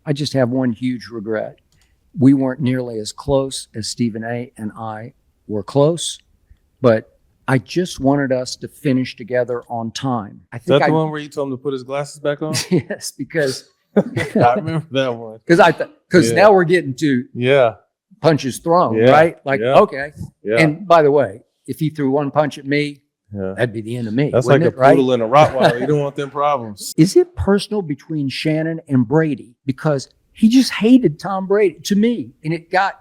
I just have one huge regret. We weren't nearly as close as Stephen A. and I were close, but I just wanted us to finish together on time. I Is that the one where you told him to put his glasses back on? Yes, because I remember that one. Because now we're getting to punches thrown, right? Like, okay. Yeah. And by the way, if he threw one punch at me, that'd be the end of me. That's like a poodle and a Rottweiler. You don't want them problems. Is it personal between Shannon and Brady? Because he just hated Tom Brady to me, and it got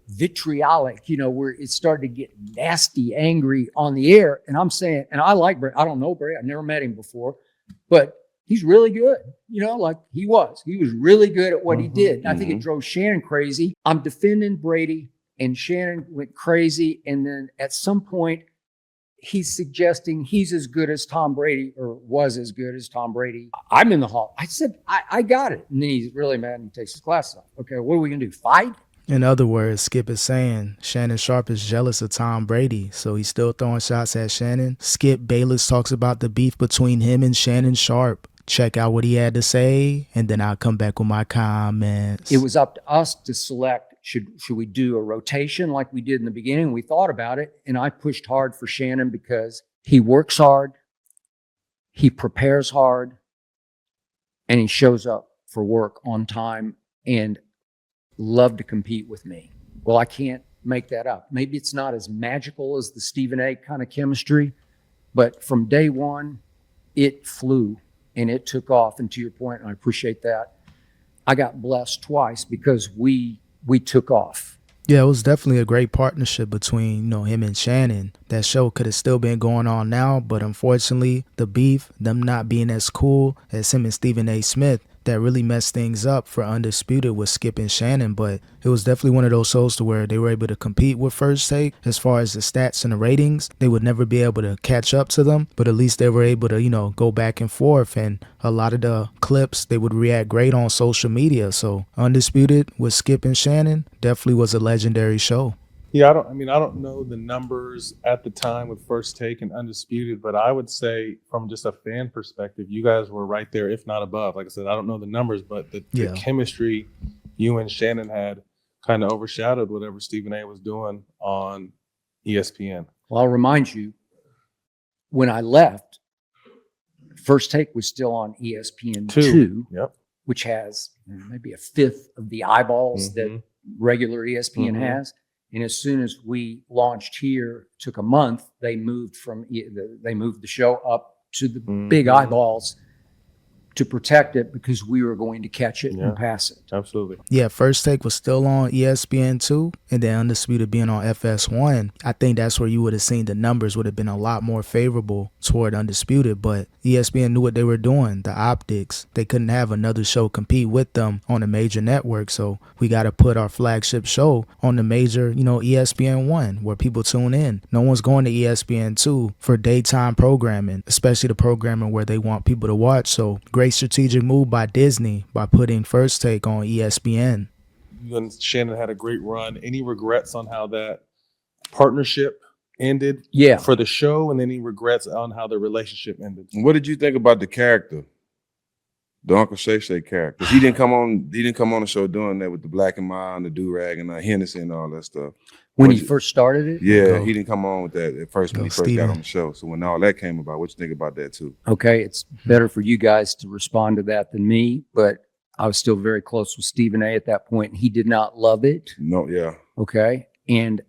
vitriolic, where it started to get nasty, angry on the air. And I'm saying, and I like Brady. I don't know Brady. I've never met him before, but he's really good. Like he was really good at what he did. And I think it drove Shannon crazy. I'm defending Brady, and Shannon went crazy. And then at some point, he's suggesting he's as good as Tom Brady, or was as good as Tom Brady. I'm in the hall. I said, I got it. And then he's really mad and he takes his glasses off. Okay, what are we going to do? Fight? In other words, Skip is saying Shannon Sharpe is jealous of Tom Brady, so he's still throwing shots at Shannon. Skip Bayless talks about the beef between him and Shannon Sharpe. Check out what he had to say, and then I'll come back with my comments. It was up to us to select, should we do a rotation like we did in the beginning? We thought about it, and I pushed hard for Shannon because he works hard, he prepares hard, and he shows up for work on time and loved to compete with me. Well, I can't make that up. Maybe it's not as magical as the Stephen A. kind of chemistry, but from day one, it flew. And it took off. And to your point, and I appreciate that, I got blessed twice because we took off. Yeah, it was definitely a great partnership between, him and Shannon. That show could have still been going on now, but unfortunately, the beef, them not being as cool as him and Stephen A. Smith, that really messed things up for Undisputed with Skip and Shannon. But it was definitely one of those shows to where they were able to compete with First Take. As far as the stats and the ratings, they would never be able to catch up to them, but at least they were able to, go back and forth. And a lot of the clips, they would react great on social media. So Undisputed with Skip and Shannon definitely was a legendary show. Yeah, I don't know the numbers at the time with First Take and Undisputed, but I would say from just a fan perspective, you guys were right there, if not above. Like I said, I don't know the numbers, but the chemistry you and Shannon had kind of overshadowed whatever Stephen A. was doing on ESPN. Well, I'll remind you, when I left, First Take was still on ESPN2, which has maybe a fifth of the eyeballs that regular ESPN has. And as soon as we launched here, took a month, they moved the show up to the big eyeballs to protect it because we were going to catch it and pass it. Absolutely. Yeah, First Take was still on ESPN2 and then Undisputed being on FS1. I think that's where you would have seen the numbers would have been a lot more favorable toward Undisputed, but ESPN knew what they were doing, the optics. They couldn't have another show compete with them on a major network, so we got to put our flagship show on the major, ESPN1 where people tune in. No one's going to ESPN2 for daytime programming, especially the programming where they want people to watch, so great strategic move by Disney by putting First Take on ESPN. You and Shannon had a great run. Any regrets on how that partnership ended for the show, and any regrets on how the relationship ended? What did you think about the character, the Uncle Shay Shay character? He didn't come on the show doing that with the black and mild and the do-rag and Hennessy and all that stuff. When he first started it? Yeah, he didn't come on with that at first when he first got on the show. So when all that came about, what you think about that too? Okay, it's better for you guys to respond to that than me, but I was still very close with Stephen A. at that point, and he did not love it. No, yeah. Okay, and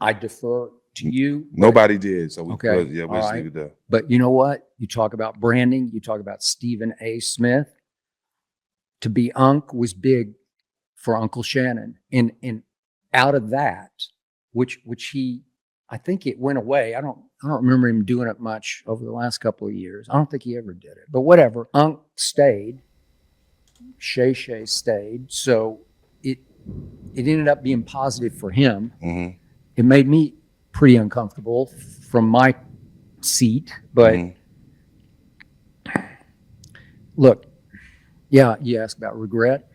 I defer to you. Nobody did, so we okay. We'll just leave it there. But you know what? You talk about branding, you talk about Stephen A. Smith. To be Unc was big for Uncle Shannon, and out of that, which he, I think it went away. I don't remember him doing it much over the last couple of years. I don't think he ever did it. But whatever. Unc stayed. Shay Shay stayed. So it ended up being positive for him. Mm-hmm. It made me pretty uncomfortable from my seat. But look, yeah, you asked about regret.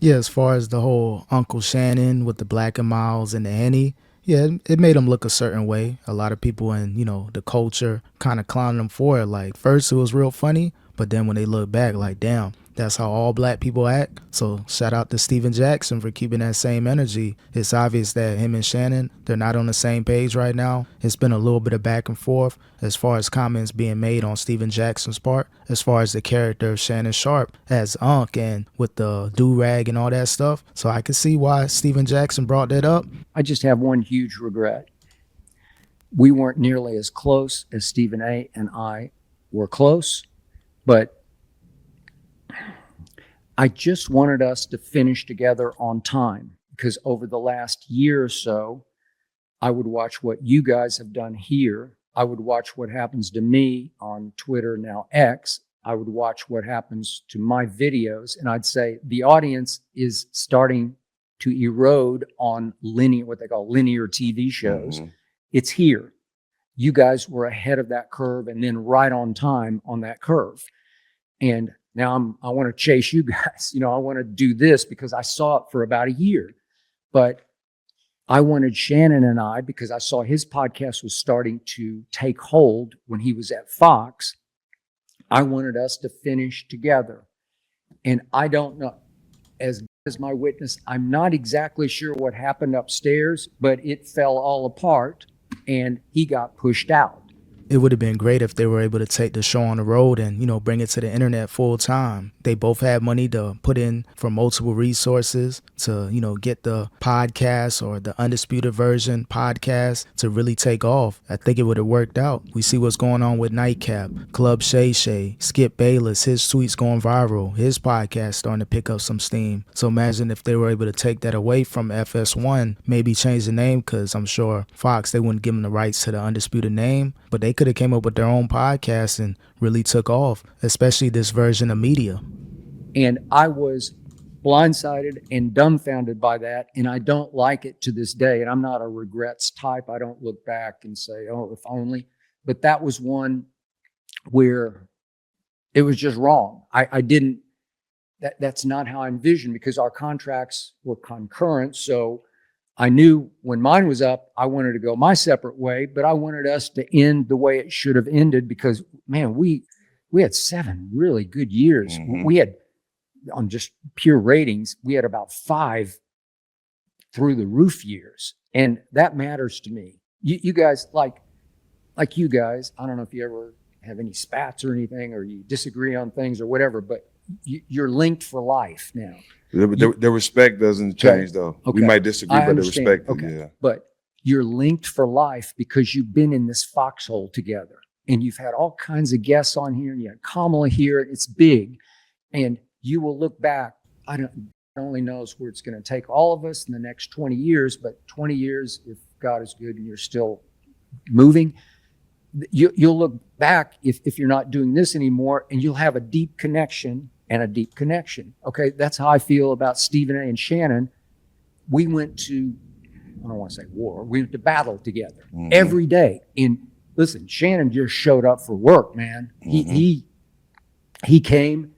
Yeah, as far as the whole Uncle Shannon with the Black and Miles and the Henny, yeah, it made him look a certain way. A lot of people in, the culture kind of clowned him for it. Like, first it was real funny, but then when they look back, like, damn, that's how all black people act. So shout out to Steven Jackson for keeping that same energy. It's obvious that him and Shannon, they're not on the same page right now. It's been a little bit of back and forth as far as comments being made on Steven Jackson's part, as far as the character of Shannon Sharpe as Unc and with the do-rag and all that stuff. So I can see why Steven Jackson brought that up. I just have one huge regret. We weren't nearly as close as Stephen A. and I were close, but I just wanted us to finish together on time, because over the last year or so, I would watch what you guys have done here. I would watch what happens to me on Twitter, now X. I would watch what happens to my videos, and I'd say the audience is starting to erode on linear, what they call linear TV shows. It's here. You guys were ahead of that curve and then right on time on that curve. And now I want to chase you guys. I want to do this because I saw it for about a year. But I wanted Shannon and I, because I saw his podcast was starting to take hold when he was at Fox, I wanted us to finish together. And I don't know, as my witness, I'm not exactly sure what happened upstairs, but it fell all apart and he got pushed out. It would have been great if they were able to take the show on the road and, bring it to the internet full time. They both had money to put in for multiple resources to, get the podcast or the undisputed version podcast to really take off. I think it would have worked out. We see what's going on with Nightcap, Club Shay Shay, Skip Bayless, his tweets going viral, his podcast starting to pick up some steam. So imagine if they were able to take that away from FS1, maybe change the name, because I'm sure Fox, they wouldn't give them the rights to the undisputed name, but they could have came up with their own podcast and really took off, especially this version of media. And I was blindsided and dumbfounded by that, and I don't like it to this day. And I'm not a regrets type. I don't look back and say, oh, if only. But that was one where it was just wrong. I didn't, that's not how I envisioned, because our contracts were concurrent. So I knew when mine was up, I wanted to go my separate way, but I wanted us to end the way it should have ended, because, man, we had 7 really good years. We had, on just pure ratings, we had about 5 through the roof years. And that matters to me. You guys, like you guys, I don't know if you ever have any spats or anything, or you disagree on things or whatever, but you're linked for life now. The respect doesn't change, though. Okay. We might disagree, but the respect, yeah. But you're linked for life because you've been in this foxhole together, and you've had all kinds of guests on here, and you had Kamala here. It's big, and you will look back. God only knows where it's going to take all of us in the next 20 years, but 20 years, if God is good and you're still moving, you'll look back if you're not doing this anymore, and you'll have a deep connection. Okay, that's how I feel about Stephen A. and Shannon. We went to, I don't want to say war, we went to battle together every day. And listen, Shannon just showed up for work, man. He came,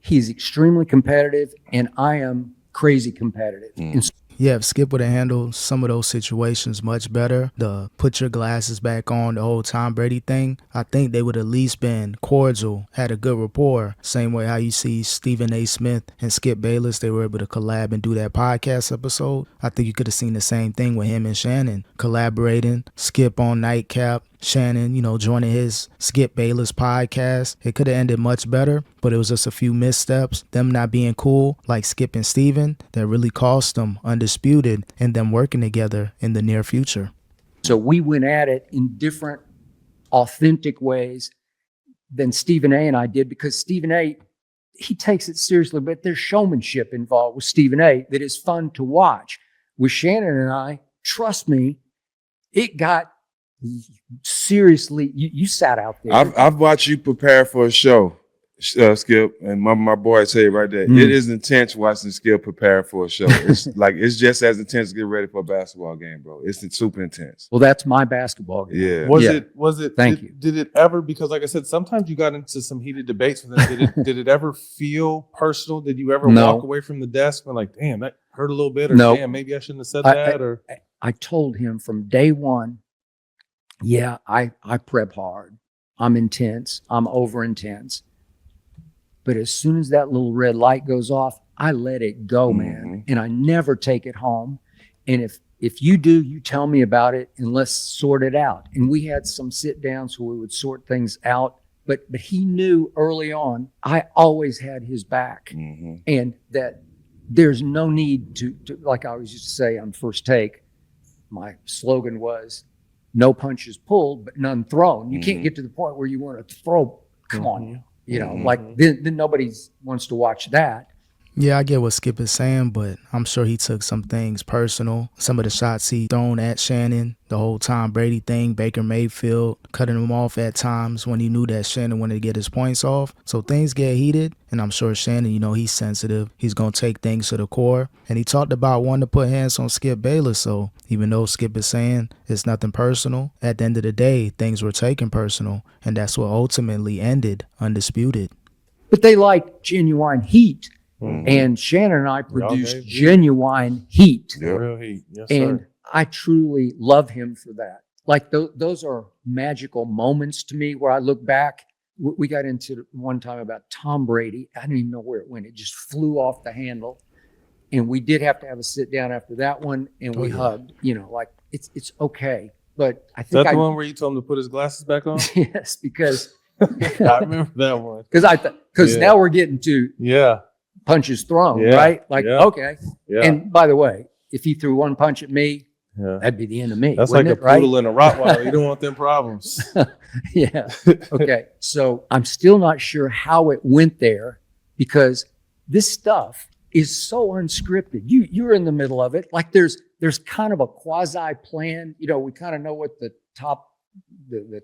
he's extremely competitive, and I am crazy competitive. And so, yeah, if Skip would have handled some of those situations much better, the put your glasses back on, the whole Tom Brady thing, I think they would at least been cordial, had a good rapport. Same way how you see Stephen A. Smith and Skip Bayless, they were able to collab and do that podcast episode. I think you could have seen the same thing with him and Shannon collaborating, Skip on Nightcap, Shannon, joining his Skip Bayless podcast. It could have ended much better, but it was just a few missteps, them not being cool, like Skip and Steven, that really cost them Undisputed and them working together in the near future. So we went at it in different, authentic ways than Stephen A. and I did, because Stephen A., he takes it seriously, but there's showmanship involved with Stephen A. that is fun to watch. With Shannon and I, trust me, it got seriously, you sat out there. I've watched you prepare for a show, Skip, and my boy say it right there. It is intense watching Skip prepare for a show. It's just as intense as getting ready for a basketball game, bro. It's super intense. Well, that's my basketball game. Yeah. Was it? Thank you. Did it ever? Because, like I said, sometimes you got into some heated debates with them. Did it ever feel personal? Did you ever walk away from the desk and like, damn, that hurt a little bit, or damn, maybe I shouldn't have said that? Or I told him from day one, yeah, I prep hard. I'm intense. I'm over intense. But as soon as that little red light goes off, I let it go, man. And I never take it home. And if you do, you tell me about it and let's sort it out. And we had some sit downs where we would sort things out. But he knew early on, I always had his back. And that there's no need to, like I always used to say on First Take, my slogan was, no punches pulled, but none thrown. You can't get to the point where you want to throw, come on, you know, like then nobody wants to watch that. Yeah, I get what Skip is saying, but I'm sure he took some things personal. Some of the shots he thrown at Shannon, the whole Tom Brady thing, Baker Mayfield, cutting him off at times when he knew that Shannon wanted to get his points off. So things get heated, and I'm sure Shannon, you know, he's sensitive. He's going to take things to the core. And he talked about wanting to put hands on Skip Bayless. So even though Skip is saying it's nothing personal, at the end of the day, things were taken personal, and that's what ultimately ended undisputed. But they like genuine heat. And Shannon and I produced genuine heat. Real heat. Yes, and sir. I truly love him for that. Like those are magical moments to me where I look back. We got into one time about Tom Brady. I didn't even know where it went. It just flew off the handle. And we did have to have a sit down after that one. And we hugged, you know, like it's okay. But I think Is that the one where you told him to put his glasses back on? Yes, because I remember that one. Because now we're getting to punches thrown, right? Like, okay. Yeah. And by the way, if he threw one punch at me, that'd be the end of me. That's like a poodle and a Rottweiler. You don't want them problems. Yeah. Okay. So I'm still not sure how it went there because this stuff is so unscripted. You're in the middle of it. Like there's kind of a quasi plan. You know, we kind of know what the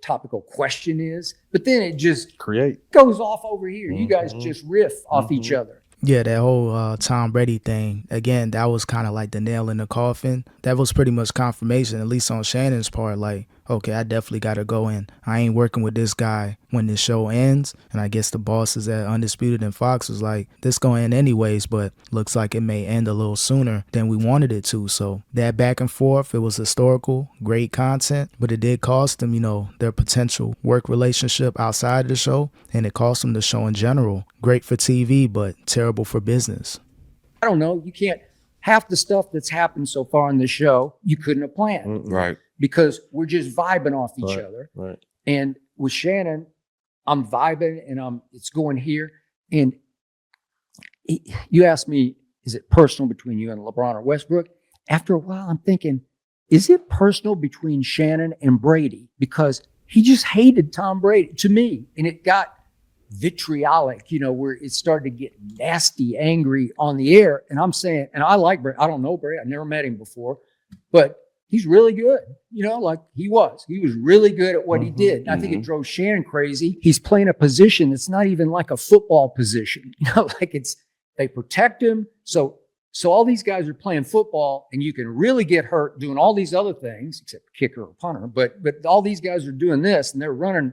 topical question is, but then it just goes off over here. You guys just riff off each other. Yeah, that whole Tom Brady thing, again, that was kind of like the nail in the coffin. That was pretty much confirmation, at least on Shannon's part, like, okay, I definitely got to go in. I ain't working with this guy when this show ends. And I guess the bosses at Undisputed and Fox was like, this going to end anyways, but looks like it may end a little sooner than we wanted it to. So that back and forth, it was historical, great content, but it did cost them, you know, their potential work relationship outside of the show. And it cost them the show in general. Great for TV, but terrible for business. I don't know. You can't. Half the stuff that's happened so far in the show, you couldn't have planned. Right. Because we're just vibing off each other. Right. And with Shannon, I'm vibing and it's going here. And you asked me, is it personal between you and LeBron or Westbrook? After a while, I'm thinking, is it personal between Shannon and Brady? Because he just hated Tom Brady to me. And it got vitriolic, you know, where it started to get nasty, angry on the air. And I'm saying, and I like Brady. I don't know Brady. I've never met him before, but he's really good. You know, like he was really good at what he did. And I think it drove Shannon crazy. He's playing a position that's not even like a football position. You know, like they protect him. So all these guys are playing football and you can really get hurt doing all these other things, except kicker or punter. But all these guys are doing this and they're running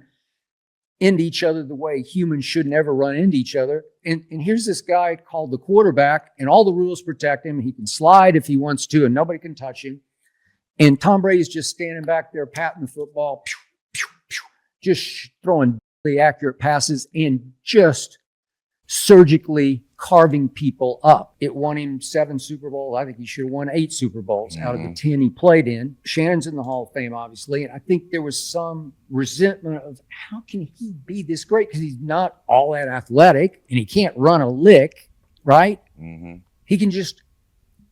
into each other the way humans should never run into each other. And here's this guy called the quarterback and all the rules protect him. He can slide if he wants to and nobody can touch him. And Tom Brady's just standing back there patting the football, just throwing really accurate passes and just surgically carving people up. It won him 7 Super Bowls. I think he should have won 8 Super Bowls out of the 10 he played in. Shannon's in the Hall of Fame, obviously. And I think there was some resentment of how can he be this great? Because he's not all that athletic and he can't run a lick, right? He can just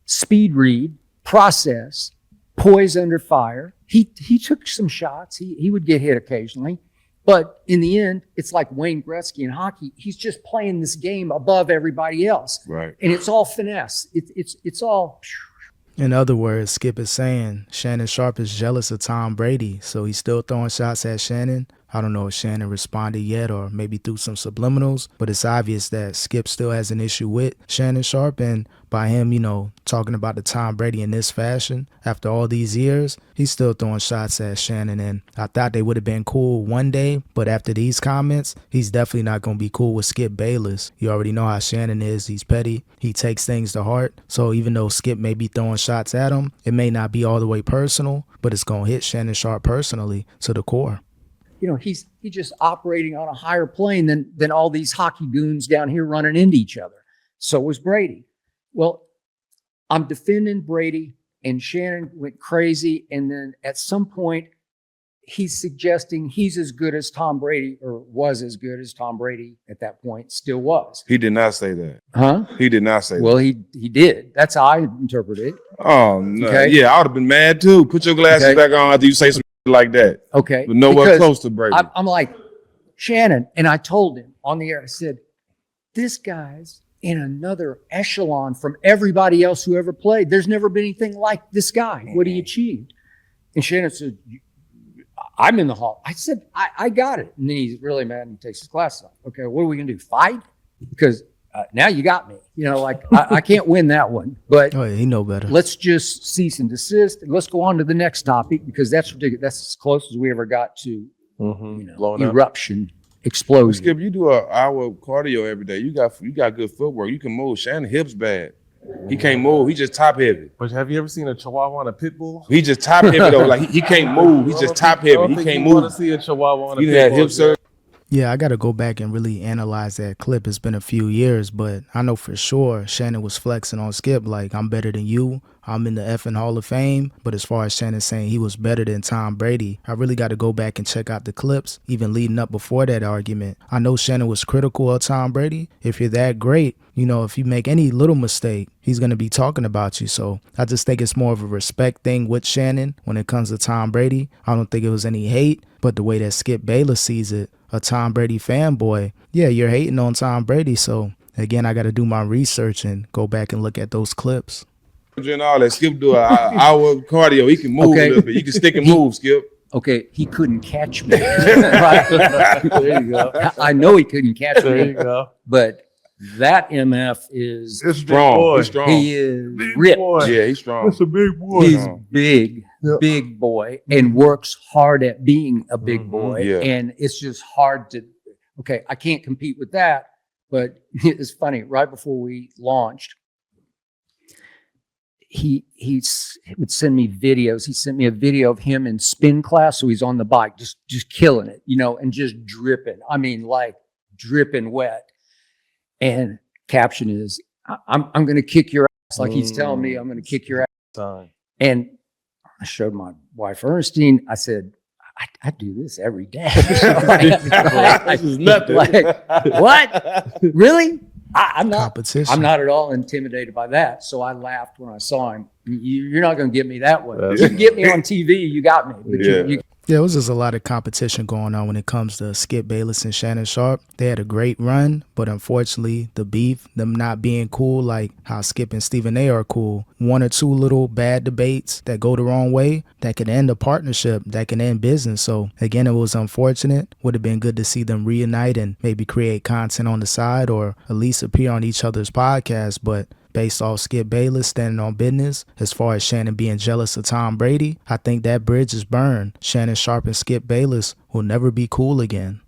speed read, process, poise under fire. He took some shots. He would get hit occasionally. But in the end, it's like Wayne Gretzky in hockey. He's just playing this game above everybody else. Right. And it's all finesse. It's all. In other words, Skip is saying Shannon Sharpe is jealous of Tom Brady, so he's still throwing shots at Shannon. I don't know if Shannon responded yet or maybe through some subliminals, but it's obvious that Skip still has an issue with Shannon Sharpe. And by him, you know, talking about the Tom Brady in this fashion, after all these years, he's still throwing shots at Shannon. And I thought they would have been cool one day, but after these comments, he's definitely not going to be cool with Skip Bayless. You already know how Shannon is. He's petty. He takes things to heart. So even though Skip may be throwing shots at him, it may not be all the way personal, but it's going to hit Shannon Sharpe personally to the core. he's just operating on a higher plane than all these hockey goons down here running into each other. So was Brady. Well, I'm defending Brady, and Shannon went crazy. And then at some point, he's suggesting he's as good as Tom Brady, or was as good as Tom Brady at that point, still was. He did not say that. Huh? He did not say Well, that. he did. That's how I interpret it. Oh, no. Okay. Yeah, I would have been mad too. Put your glasses back on after you say something like that. Okay. But nowhere Because close to Brady. I'm like, Shannon, and I told him on the air, I said, this guy's in another echelon from everybody else who ever played. There's never been anything like this guy, what he achieved. And Shannon said, I'm in the hall. I said, I got it. And then he's really mad and takes his glasses off. Okay, what are we going to do? Fight? Because now you got me. I can't win that one. But Oh, yeah, he know better. let's just cease and desist. And let's go on to the next topic, because that's ridiculous. That's as close as we ever got to Blowing up. eruption, explosion. Skip, you do an hour of cardio every day. You got good footwork. You can move. Shannon hips bad. He can't move. He just top heavy. But have you ever seen a Chihuahua and a pit bull? He just top heavy though. Like he can't move. He's just top heavy. He can't want move. to see a Chihuahua and a He pit had bull. hip surgery. Yeah, I got to go back and really analyze that clip. It's been a few years, but I know for sure Shannon was flexing on Skip like, I'm better than you. I'm in the effing Hall of Fame. But as far as Shannon saying he was better than Tom Brady, I really got to go back and check out the clips, even leading up before that argument. I know Shannon was critical of Tom Brady. If you're that great, if you make any little mistake, he's going to be talking about you. So I just think it's more of a respect thing with Shannon when it comes to Tom Brady. I don't think it was any hate, but the way that Skip Bayless sees it, a Tom Brady fanboy, yeah, you're hating on Tom Brady. So again, I got to do my research and go back and look at those clips. And all that. Skip do an hour of cardio. He can move Okay. a little bit. You can stick and move, Skip. Okay, he couldn't catch me. Right? There you go. I know he couldn't catch There me, you go. but that MF is, It's Strong. Big boy. He's strong. he is Big ripped. boy. Yeah, he's strong. That's a big boy. He's Yeah. big, Yeah. big boy, and works hard at being a big Mhm. boy. Yeah. And it's just hard to, okay, I can't compete with that. But it's funny, right before we launched, he would send me videos. He sent me a video of him in spin class. So he's on the bike, just killing it, and just dripping. I mean, like dripping wet. And caption is, I'm going to kick your ass. Like he's telling me I'm going to kick your ass. Time. And I showed my wife, Ernestine. I said, I do this every day. This is nothing. Like, what? Really? I'm not. Competition. I'm not at all intimidated by that. So I laughed when I saw him. You're not going to get me that way. That's- You can get me on TV. You got me. But Yeah. you Yeah, it was just a lot of competition going on when it comes to Skip Bayless and Shannon Sharpe. They had a great run, but unfortunately, the beef, them not being cool like how Skip and Stephen A are cool, one or two little bad debates that go the wrong way, that can end a partnership, that can end business. So again, it was unfortunate. Would have been good to see them reunite and maybe create content on the side or at least appear on each other's podcasts, but based off Skip Bayless standing on business, as far as Shannon being jealous of Tom Brady, I think that bridge is burned. Shannon Sharpe and Skip Bayless will never be cool again.